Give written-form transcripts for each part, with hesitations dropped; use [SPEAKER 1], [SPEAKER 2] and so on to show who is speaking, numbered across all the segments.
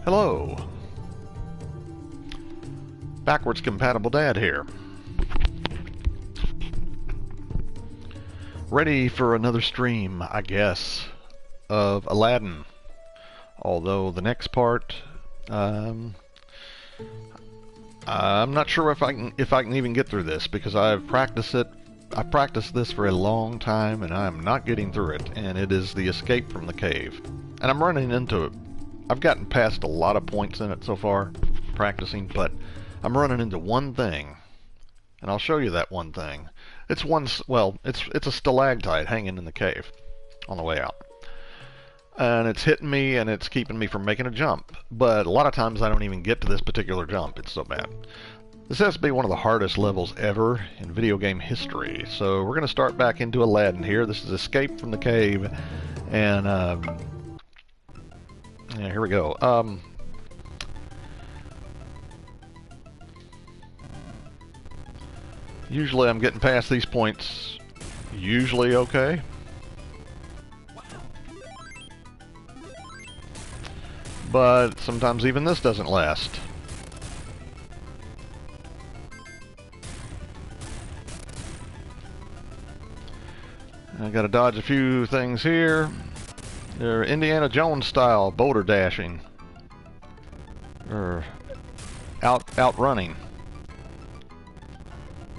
[SPEAKER 1] Hello. Backwards compatible dad here. Ready for another stream, I guess, of Aladdin. Although the next part, I'm not sure if I can even get through this, because I've practiced it. I practiced this for a long time, and I'm not getting through it. And it is the escape from the cave, and I'm running into it. I've gotten past a lot of points in it so far, practicing, but I'm running into one thing, and I'll show you that one thing. It's it's a stalactite hanging in the cave on the way out. And it's hitting me, and it's keeping me from making a jump. But a lot of times I don't even get to this particular jump. It's so bad. This has to be one of the hardest levels ever in video game history. So we're going to start back into Aladdin here. This is Escape from the Cave. And, yeah, here we go. Usually I'm getting past these points usually okay. But sometimes even this doesn't last. I gotta dodge a few things here. They're Indiana Jones style boulder dashing. Or outrunning.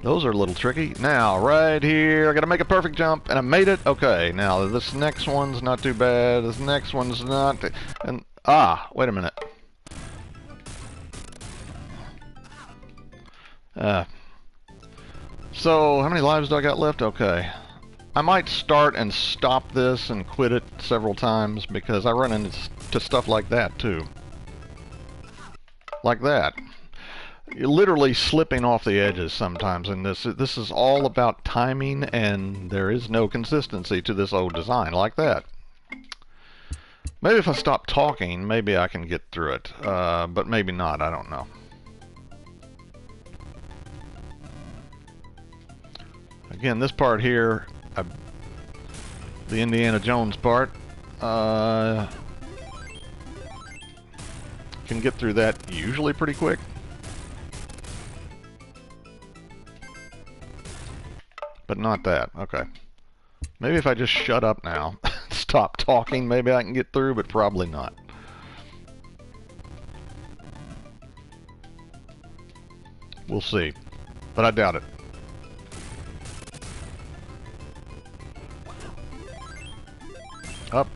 [SPEAKER 1] Those are a little tricky. Now, right here, I gotta make a perfect jump, and I made it. Okay, now this next one's not too bad. This next one's not. And wait a minute. So, how many lives do I got left? Okay. I might start and stop this and quit it several times because I run into stuff like that too. Like that. You're literally slipping off the edges sometimes in this. This is all about timing, and there is no consistency to this old design like that. Maybe if I stop talking, maybe I can get through it. But maybe not, I don't know. Again, this part here, the Indiana Jones part, can get through that usually pretty quick. But not that. Okay. Maybe if I just shut up now, stop talking, maybe I can get through, but probably not. We'll see. But I doubt it. Up.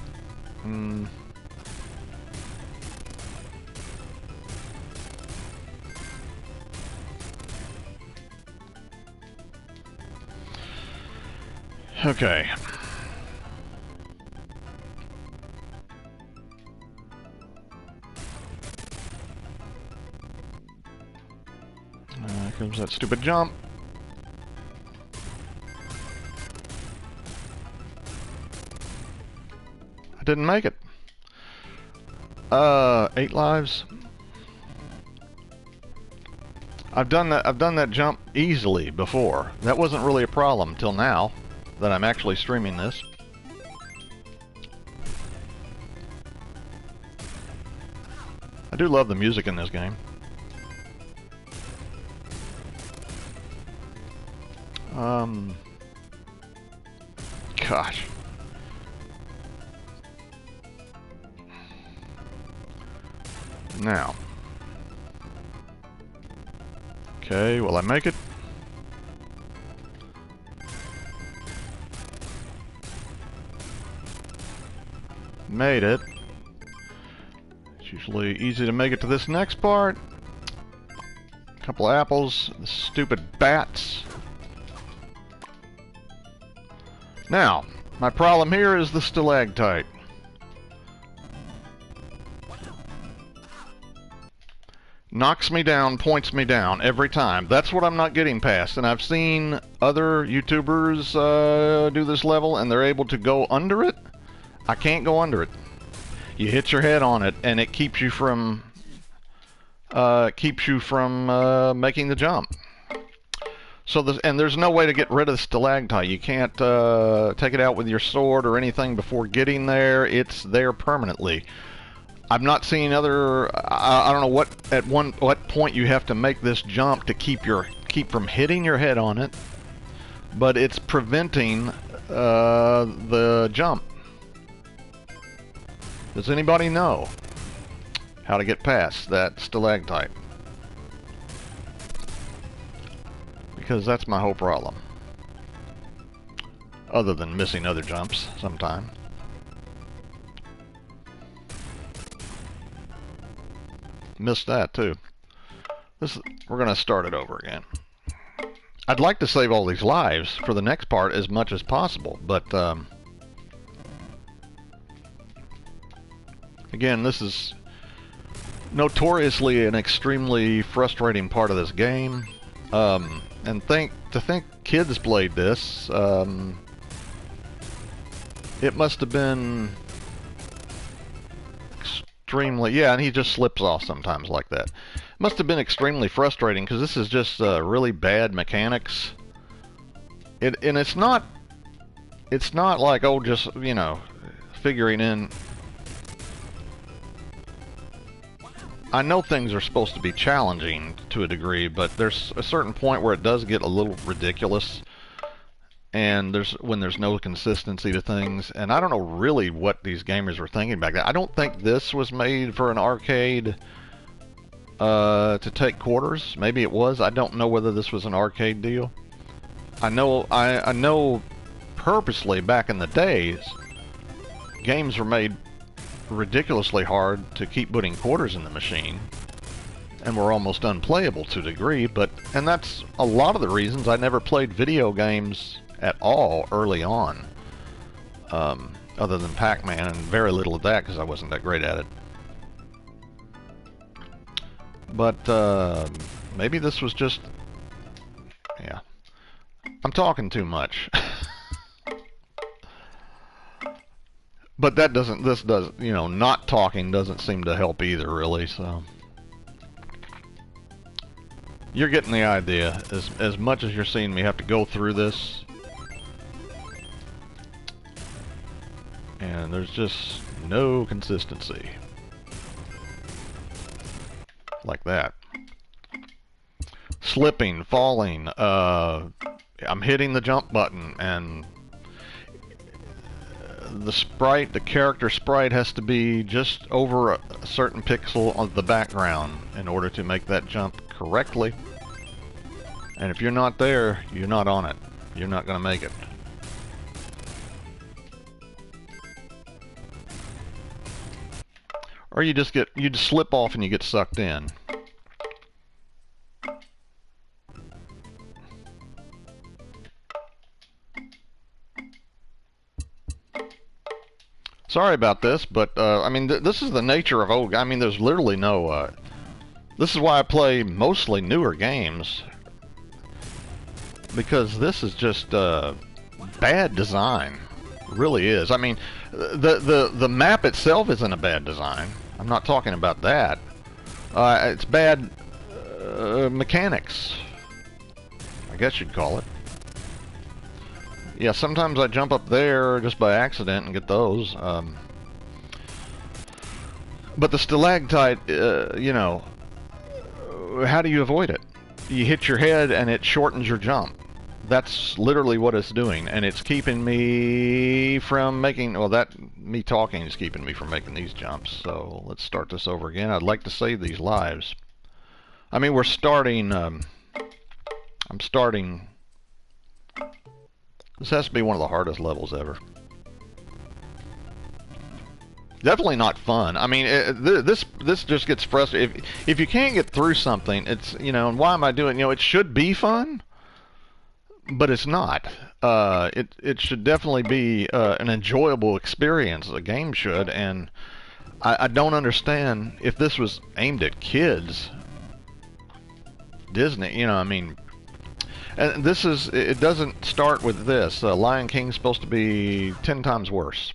[SPEAKER 1] Okay. Here comes that stupid jump. I didn't make it. 8 lives. I've done that jump easily before. That wasn't really a problem till now that I'm actually streaming this. I do love the music in this game. Gosh. Now. Okay, will I make it? Made it. It's usually easy to make it to this next part. A couple of apples. The stupid bats. Now, my problem here is the stalactite. Knocks me down, points me down every time. That's what I'm not getting past. And I've seen other YouTubers do this level, and they're able to go under it. I can't go under it. You hit your head on it, and it keeps you from making the jump. So and there's no way to get rid of the stalactite. You can't take it out with your sword or anything before getting there. It's there permanently. I've not seen other. I don't know what point you have to make this jump to keep from hitting your head on it, but it's preventing the jump. Does anybody know how to get past that stalactite? Because that's my whole problem. Other than missing other jumps sometime. Missed that too. We're gonna start it over again. I'd like to save all these lives for the next part as much as possible, but again, this is notoriously an extremely frustrating part of this game. And to think kids played this, it must have been extremely, yeah, and he just slips off sometimes like that. It must have been extremely frustrating because this is just really bad mechanics. And it's not like, oh, just, you know, figuring in. I know things are supposed to be challenging to a degree, but there's a certain point where it does get a little ridiculous, and when there's no consistency to things, and I don't know really what these gamers were thinking back then. I don't think this was made for an arcade to take quarters. Maybe it was. I don't know whether this was an arcade deal. I know purposely back in the days, games were made ridiculously hard to keep putting quarters in the machine, and were almost unplayable to a degree, and that's a lot of the reasons I never played video games at all early on, other than Pac-Man, and very little of that because I wasn't that great at it. But maybe this was just, yeah, I'm talking too much. But that doesn't, you know, not talking doesn't seem to help either, really, so. You're getting the idea. As much as you're seeing me have to go through this. And there's just no consistency. Like that. Slipping, falling, I'm hitting the jump button, and the character sprite has to be just over a certain pixel of the background in order to make that jump correctly. And if you're not there, you're not on it. You're not going to make it. Or you just slip off and you get sucked in. Sorry about this, but I mean, this is the nature of old. I mean, there's literally no. This is why I play mostly newer games, because this is just bad design. It really is. I mean, the map itself isn't a bad design. I'm not talking about that. It's bad mechanics, I guess you'd call it. Yeah, sometimes I jump up there just by accident and get those. But the stalactite, you know, how do you avoid it? You hit your head and it shortens your jump. That's literally what it's doing, and it's keeping me from making, well, me talking is keeping me from making these jumps. So let's start this over again. I'd like to save these lives. I mean, we're starting, I'm starting. This has to be one of the hardest levels ever. Definitely not fun. I mean, this just gets frustrating. If you can't get through something, it's, you know, and why am I doing? You know, it should be fun, but it's not. It should definitely be an enjoyable experience. A game should, and I don't understand if this was aimed at kids. Disney, you know, I mean. And this is, it doesn't start with this. Lion King's supposed to be 10 times worse.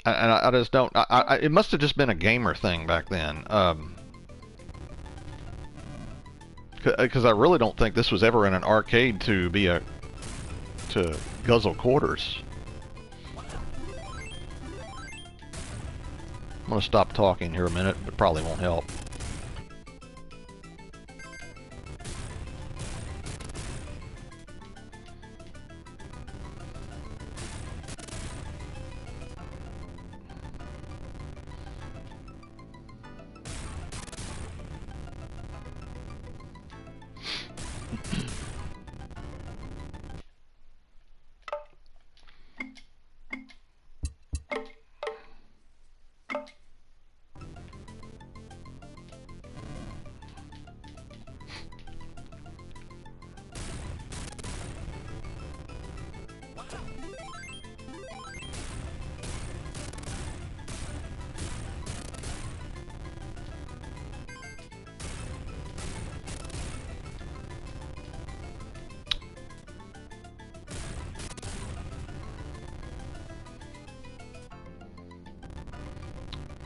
[SPEAKER 1] And I just don't, it must have just been a gamer thing back then. Because I really don't think this was ever in an arcade to guzzle quarters. I'm gonna stop talking here a minute, but probably won't help.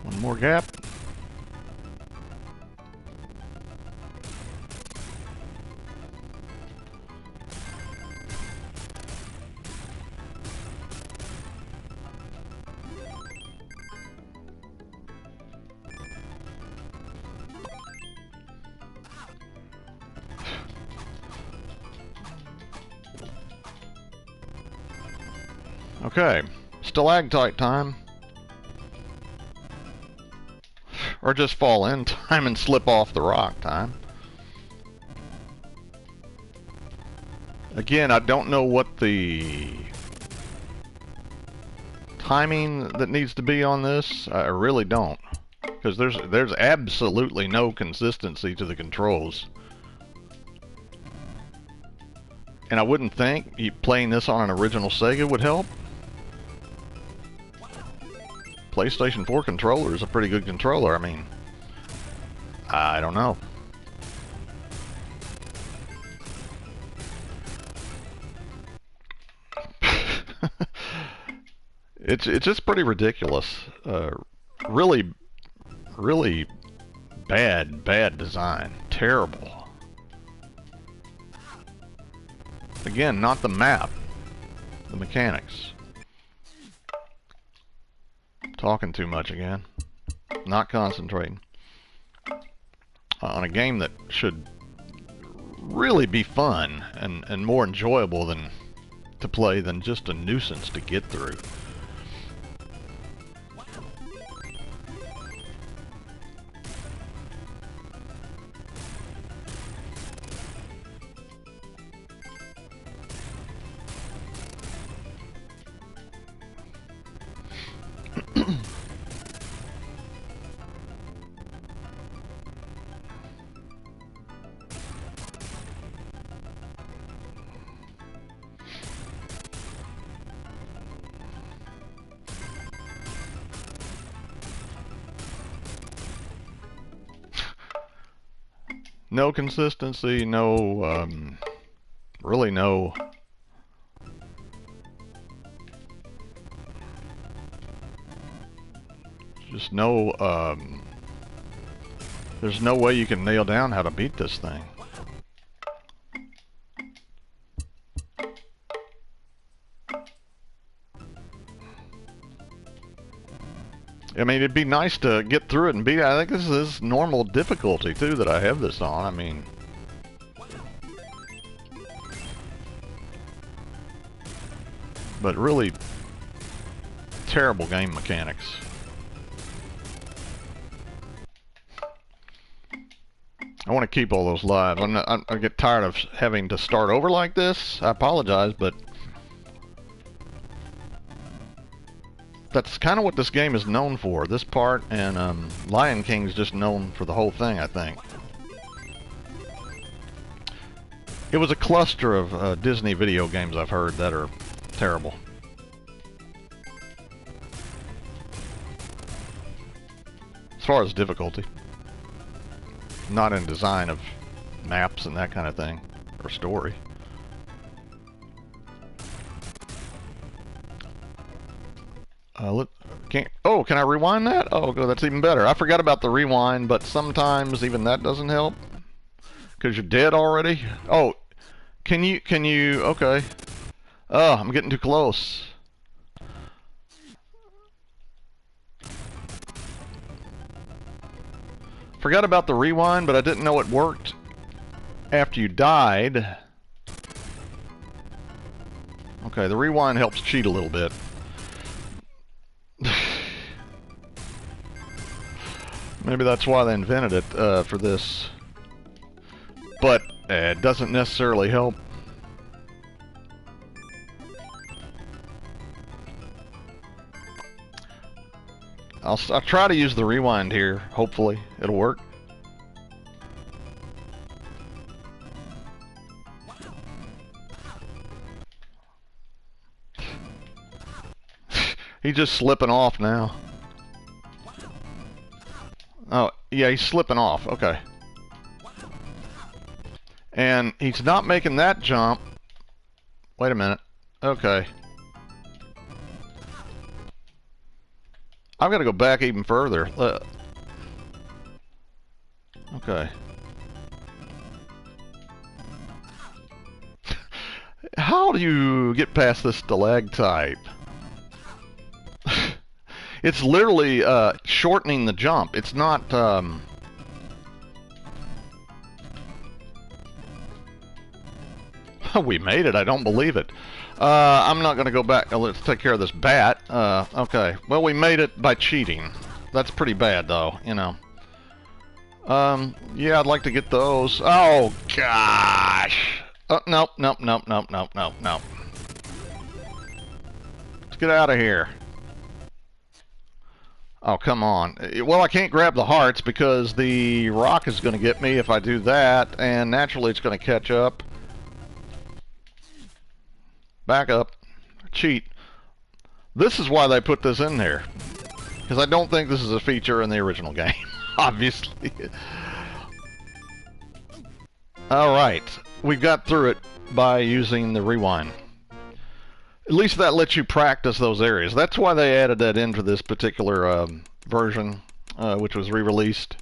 [SPEAKER 1] One more gap. Okay, stalactite time. Or just fall in time and slip off the rock time. Again, I don't know what the timing that needs to be on this. I really don't. Because there's absolutely no consistency to the controls. And I wouldn't think playing this on an original Sega would help. PlayStation 4 controller is a pretty good controller. I mean, I don't know. It's just pretty ridiculous. Really bad design. Terrible. Again, not the map, the mechanics. Talking too much again. Not concentrating. On a game that should really be fun and more enjoyable than to play than just a nuisance to get through. No consistency, no, really no. Just no, there's no way you can nail down how to beat this thing. I mean, it'd be nice to get through it and beat it. I think this is normal difficulty, too, that I have this on. I mean... But really... terrible game mechanics. I want to keep all those lives. I get tired of having to start over like this. I apologize, but... That's kind of what this game is known for, this part, and Lion King's just known for the whole thing, I think. It was a cluster of Disney video games I've heard that are terrible. As far as difficulty. Not in design of maps and that kind of thing, or story. Can I rewind that? Oh, that's even better. I forgot about the rewind, but sometimes even that doesn't help. Because you're dead already? Oh, can you, okay. Oh, I'm getting too close. Forgot about the rewind, but I didn't know it worked after you died. Okay, the rewind helps cheat a little bit. Maybe that's why they invented it for this. But it doesn't necessarily help. I'll try to use the rewind here. Hopefully, it'll work. He's just slipping off now. Oh, yeah, he's slipping off. Okay. And he's not making that jump. Wait a minute. Okay. I've got to go back even further. Okay. How do you get past this stalactite? It's literally shortening the jump. It's not... We made it. I don't believe it. I'm not going to go back. Let's take care of this bat. Okay. Well, we made it by cheating. That's pretty bad, though, you know. Yeah, I'd like to get those. Oh, gosh. Nope, nope, nope, nope, nope, nope, nope. Let's get out of here. Oh, come on. Well, I can't grab the hearts because the rock is going to get me if I do that, and naturally it's going to catch up. Back up. Cheat. This is why they put this in there. Because I don't think this is a feature in the original game. Obviously. Alright. We got through it by using the rewind. At least that lets you practice those areas. That's why they added that into this particular version, which was re-released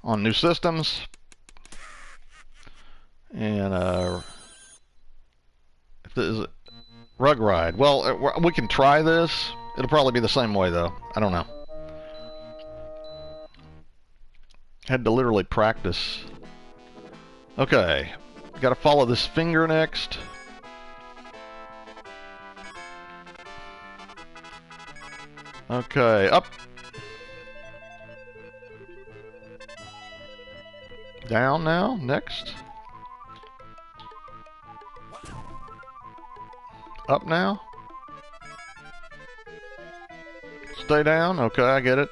[SPEAKER 1] on new systems. And if this is Rug Ride. Well, we can try this. It'll probably be the same way, though. I don't know. Had to literally practice. Okay. Gotta follow this finger next. Okay, up. Down now, next. Up now. Stay down, okay, I get it.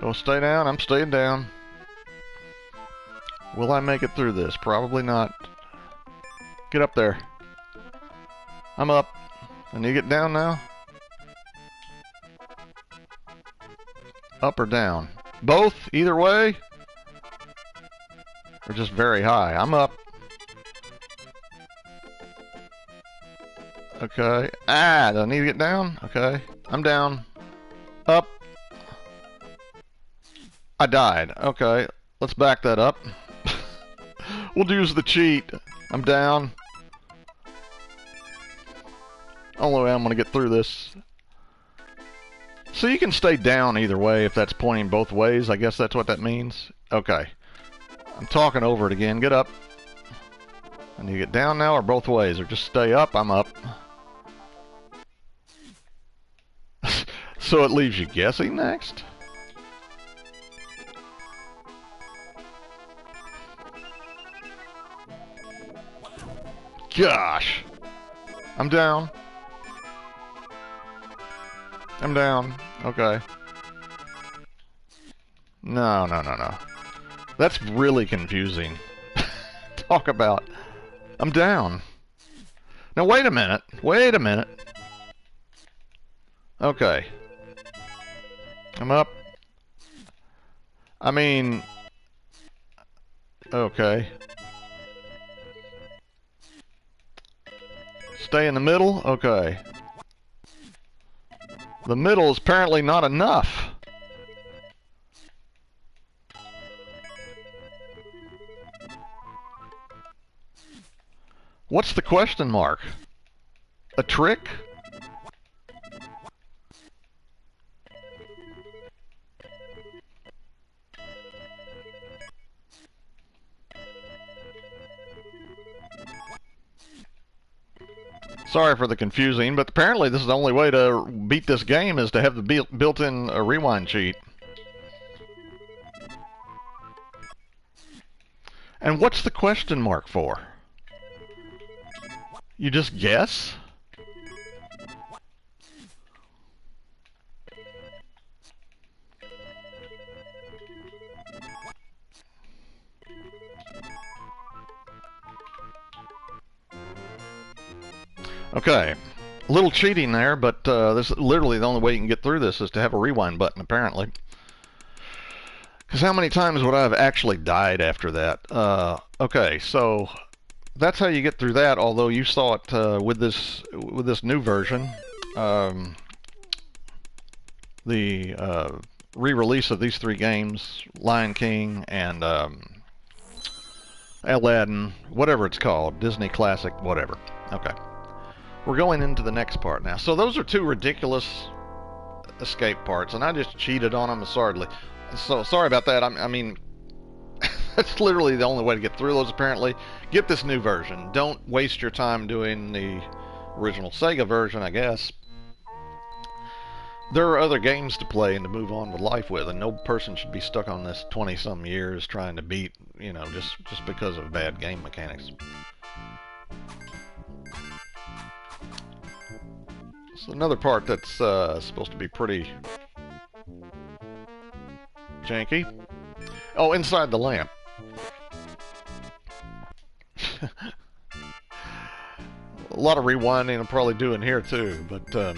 [SPEAKER 1] Go stay down, I'm staying down. Will I make it through this? Probably not. Get up there. I'm up. I need to get down now. Up or down? Both? Either way? Or just very high? I'm up. Okay. Ah, do I need to get down? Okay. I'm down. Up. I died. Okay. Let's back that up. We'll use the cheat. I'm down. Only way I'm going to get through this. So you can stay down either way if that's pointing both ways. I guess that's what that means. Okay. I'm talking over it again. Get up. I need to get down now or both ways. Or just stay up. I'm up. So it leaves you guessing next? Gosh. I'm down. I'm down. Okay. No, no, no, no. That's really confusing. Talk about... I'm down. Now, wait a minute. Wait a minute. Okay. I'm up. I mean... Okay. Stay in the middle? Okay. The middle is apparently not enough. What's the question mark? A trick? Sorry for the confusing, but apparently this is the only way to beat this game is to have the built-in rewind cheat. And what's the question mark for? You just guess? Okay, a little cheating there, but this is literally the only way you can get through this is to have a rewind button, apparently. Because how many times would I have actually died after that? Okay, so that's how you get through that. Although you saw it with this new version, the re-release of these three games, Lion King and Aladdin, whatever it's called, Disney Classic, whatever. Okay. We're going into the next part now. So those are two ridiculous escape parts, and I just cheated on them absurdly. So sorry about that. I mean, that's literally the only way to get through those, apparently. Get this new version. Don't waste your time doing the original Sega version, I guess. There are other games to play and to move on with life with, and no person should be stuck on this 20-some years trying to beat, you know, just because of bad game mechanics. So another part that's supposed to be pretty janky. Oh, inside the lamp. A lot of rewinding I'm probably doing here too, but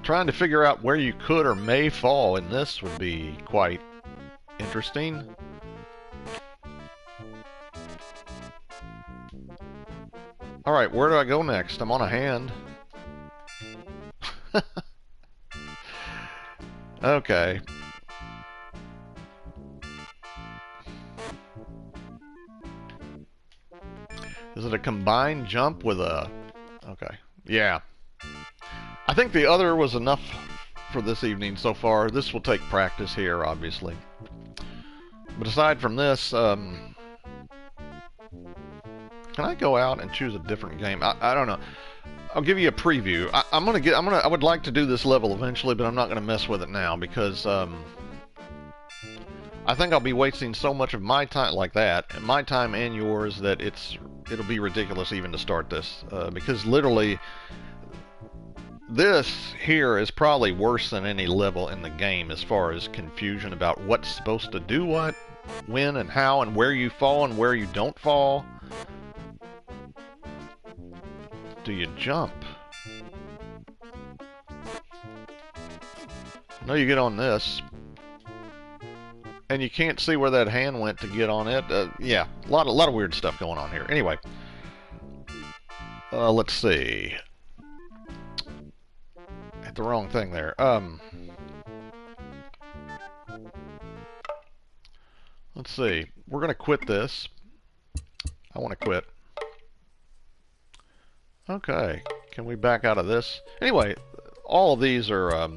[SPEAKER 1] trying to figure out where you could or may fall in this would be quite interesting. Alright, where do I go next? I'm on a hand. Okay. Is it a combined jump with a... Okay. Yeah. I think the other was enough for this evening so far. This will take practice here, obviously. But aside from this, can I go out and choose a different game? I don't know. I'll give you a preview. I would like to do this level eventually, but I'm not gonna mess with it now because I think I'll be wasting so much of my time like that, my time and yours, that it'll be ridiculous even to start this because literally this here is probably worse than any level in the game as far as confusion about what's supposed to do what, when and how, and where you fall and where you don't fall. Do you jump? No, you get on this. And you can't see where that hand went to get on it. Yeah, a lot of weird stuff going on here. Anyway. Let's see. Hit the wrong thing there. Let's see. We're going to quit this. I want to quit. Okay, can we back out of this? Anyway, all of these are,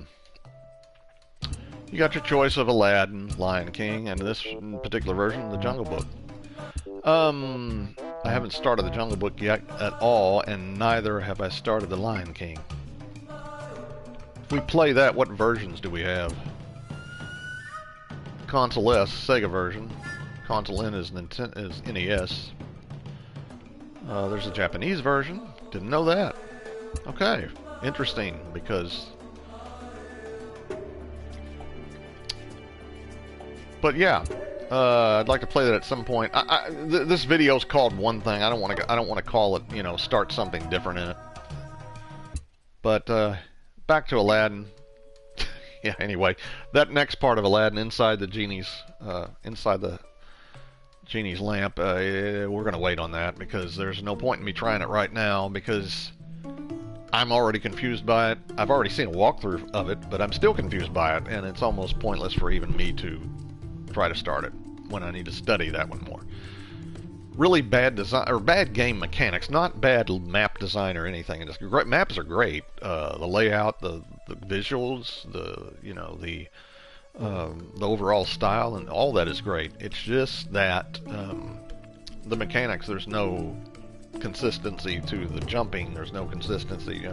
[SPEAKER 1] you got your choice of Aladdin, Lion King, and this particular version, the Jungle Book. I haven't started the Jungle Book yet at all, and neither have I started the Lion King. If we play that, what versions do we have? Console S, Sega version. Console N is NES. There's a Japanese version. Didn't know that. Okay, interesting, because... But yeah, I'd like to play that at some point. This video is called one thing. I don't want to call it, you know, start something different in it. But back to Aladdin. Yeah. Anyway, that next part of Aladdin inside the genie's lamp, we're gonna wait on that because there's no point in me trying it right now because I'm already confused by it. I've already seen a walkthrough of it, but I'm still confused by it, and it's almost pointless for even me to try to start it when I need to study that one more. really bad design or bad game mechanics, not bad map design or anything. Just great maps are great. The layout, the visuals, the overall style, and all that is great. It's just that the mechanics, there's no consistency to the jumping. There's no consistency.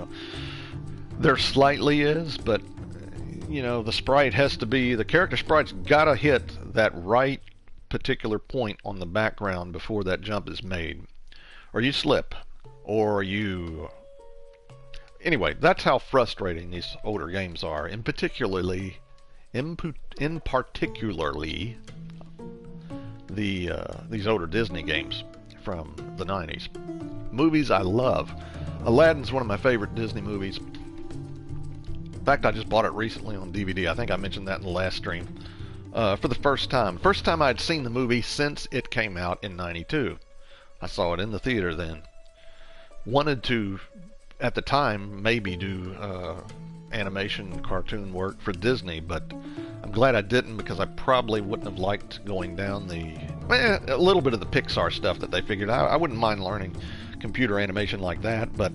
[SPEAKER 1] There slightly is, but the sprite has to be, the character sprite's gotta hit that right particular point on the background before that jump is made, or you slip, or you... Anyway, that's how frustrating these older games are, in particularly these older Disney games from the 90s. Movies I love. Aladdin's one of my favorite Disney movies. In fact, I just bought it recently on DVD. I think I mentioned that in the last stream. For the first time. First time I'd seen the movie since it came out in '92. I saw it in the theater then. Wanted to, at the time, maybe do animation cartoon work for Disney, but I'm glad I didn't, because I probably wouldn't have liked going down a little bit of the Pixar stuff that they figured out. I wouldn't mind learning computer animation like that, but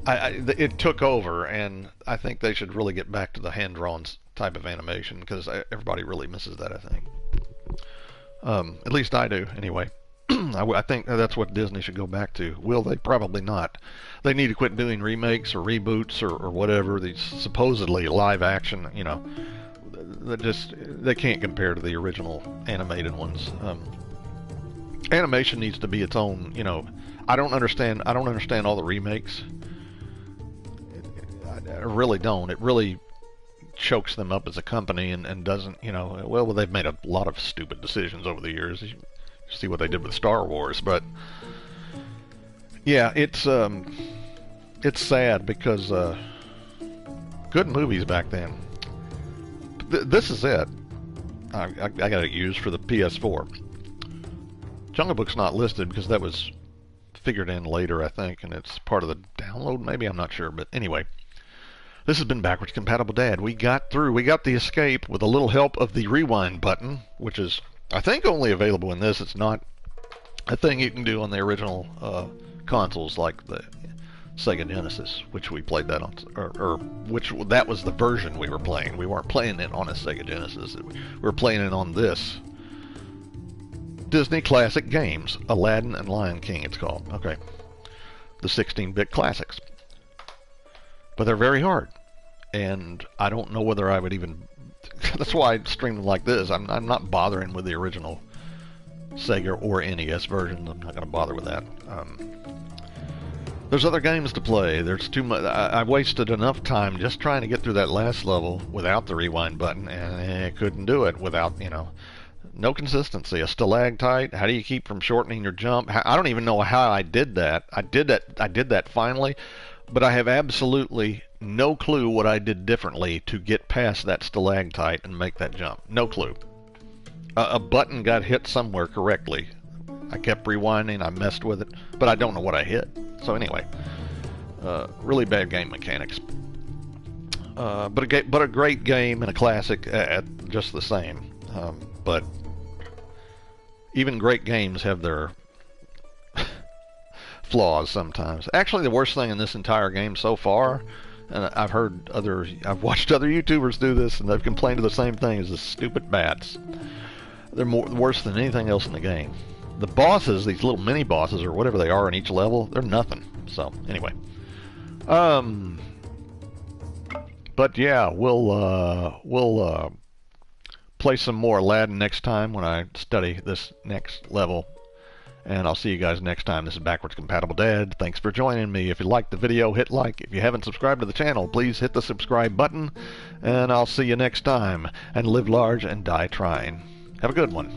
[SPEAKER 1] it took over, and I think they should really get back to the hand-drawn type of animation, because everybody really misses that, I think. At least I do, anyway. I think that's what Disney should go back to. Will they? Probably not. They need to quit doing remakes or reboots or whatever, these supposedly live action, they can't compare to the original animated ones. Animation needs to be its own, I don't understand all the remakes. I really don't. It really chokes them up as a company and doesn't, well, they've made a lot of stupid decisions over the years. You see what they did with Star Wars, but yeah, it's sad, because good movies back then. This is it. I got it used for the PS4. Jungle Book's not listed because that was figured in later, I think, and it's part of the download, maybe, I'm not sure, but anyway. This has been Backwards Compatible Dad. We got the escape with a little help of the rewind button, which is, I think, only available in this. It's not a thing you can do on the original consoles like the Sega Genesis, which we played that on, or which that was the version we were playing. We weren't playing it on a Sega Genesis. We were playing it on this Disney Classic Games, Aladdin and Lion King, it's called. Okay, the 16-bit classics. But they're very hard, and I don't know whether I would even... That's why I stream them like this. I'm not bothering with the original Sega or NES version. I'm not going to bother with that. There's other games to play. There's too much. I wasted enough time just trying to get through that last level without the rewind button, and I couldn't do it without, no consistency. A stalactite. How do you keep from shortening your jump? I don't even know how I did that. I did that finally. But I have absolutely no clue what I did differently to get past that stalactite and make that jump. No clue. A button got hit somewhere correctly. I kept rewinding, I messed with it, but I don't know what I hit. So anyway, really bad game mechanics. But a great game and a classic just the same. But even great games have their flaws sometimes. Actually, the worst thing in this entire game so far, and I've watched other YouTubers do this, and they've complained of the same thing, is the stupid bats. They're worse than anything else in the game. The bosses, these little mini bosses or whatever they are in each level, they're nothing. So anyway, but yeah, we'll play some more Aladdin next time when I study this next level. And I'll see you guys next time. This is Backwards Compatible Dad. Thanks for joining me. If you liked the video, hit like. If you haven't subscribed to the channel, please hit the subscribe button. And I'll see you next time. And live large and die trying. Have a good one.